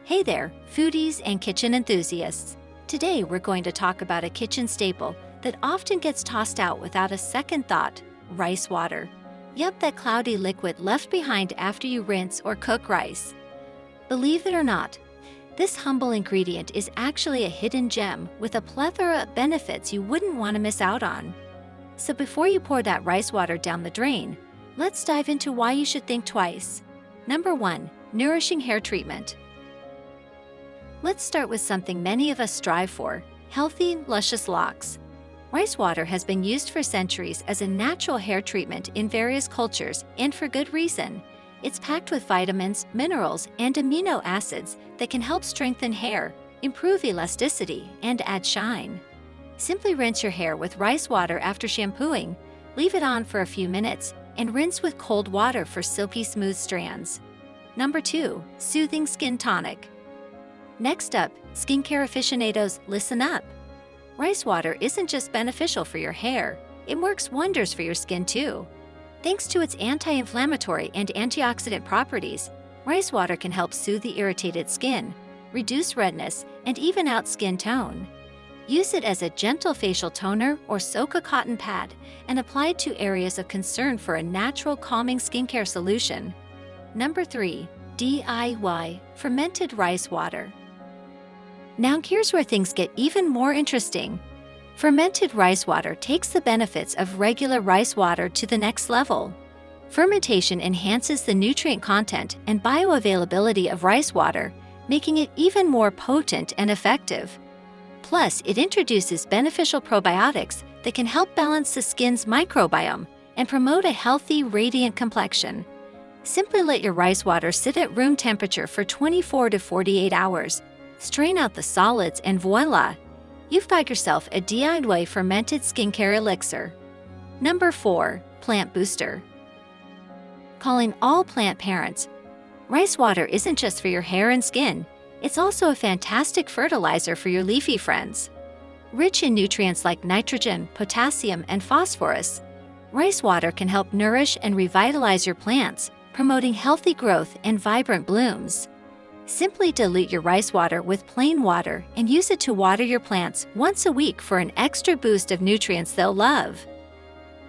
Hey there, foodies and kitchen enthusiasts. Today we're going to talk about a kitchen staple that often gets tossed out without a second thought: rice water. Yup, that cloudy liquid left behind after you rinse or cook rice. Believe it or not, this humble ingredient is actually a hidden gem with a plethora of benefits you wouldn't want to miss out on. So before you pour that rice water down the drain, let's dive into why you should think twice. Number 1. Nourishing hair treatment. Let's start with something many of us strive for: healthy, luscious locks. Rice water has been used for centuries as a natural hair treatment in various cultures, and for good reason. It's packed with vitamins, minerals, and amino acids that can help strengthen hair, improve elasticity, and add shine. Simply rinse your hair with rice water after shampooing, leave it on for a few minutes, and rinse with cold water for silky smooth strands. Number 2. Soothing skin tonic. Next up, skincare aficionados, listen up. Rice water isn't just beneficial for your hair, it works wonders for your skin too. Thanks to its anti-inflammatory and antioxidant properties, rice water can help soothe the irritated skin, reduce redness, and even out skin tone. Use it as a gentle facial toner or soak a cotton pad and apply it to areas of concern for a natural calming skincare solution. Number 3. DIY fermented rice water. Now here's where things get even more interesting. Fermented rice water takes the benefits of regular rice water to the next level. Fermentation enhances the nutrient content and bioavailability of rice water, making it even more potent and effective. Plus, it introduces beneficial probiotics that can help balance the skin's microbiome and promote a healthy, radiant complexion. Simply let your rice water sit at room temperature for 24 to 48 hours. Strain out the solids and voila! You've got yourself a DIY fermented skincare elixir. Number 4. Plant booster. Calling all plant parents, rice water isn't just for your hair and skin, it's also a fantastic fertilizer for your leafy friends. Rich in nutrients like nitrogen, potassium, and phosphorus, rice water can help nourish and revitalize your plants, promoting healthy growth and vibrant blooms. Simply dilute your rice water with plain water and use it to water your plants once a week for an extra boost of nutrients they'll love.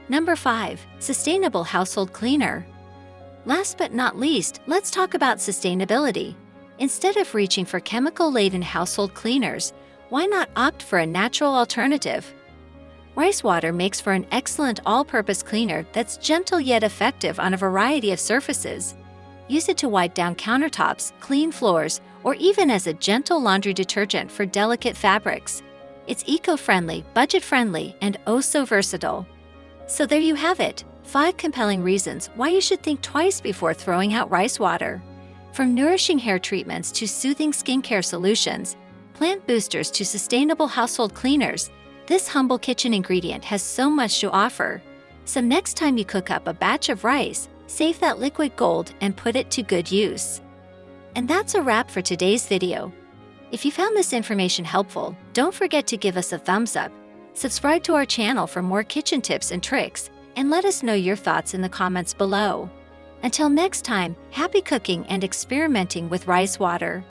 Number 5. Sustainable household cleaner. Last but not least, let's talk about sustainability. Instead of reaching for chemical-laden household cleaners, why not opt for a natural alternative? Rice water makes for an excellent all-purpose cleaner that's gentle yet effective on a variety of surfaces. Use it to wipe down countertops, clean floors, or even as a gentle laundry detergent for delicate fabrics. It's eco-friendly, budget-friendly, and oh so versatile. So there you have it, 5 compelling reasons why you should think twice before throwing out rice water. From nourishing hair treatments to soothing skincare solutions, plant boosters to sustainable household cleaners, this humble kitchen ingredient has so much to offer. So next time you cook up a batch of rice, save that liquid gold and put it to good use. And that's a wrap for today's video. If you found this information helpful, don't forget to give us a thumbs up, subscribe to our channel for more kitchen tips and tricks, and let us know your thoughts in the comments below. Until next time, happy cooking and experimenting with rice water.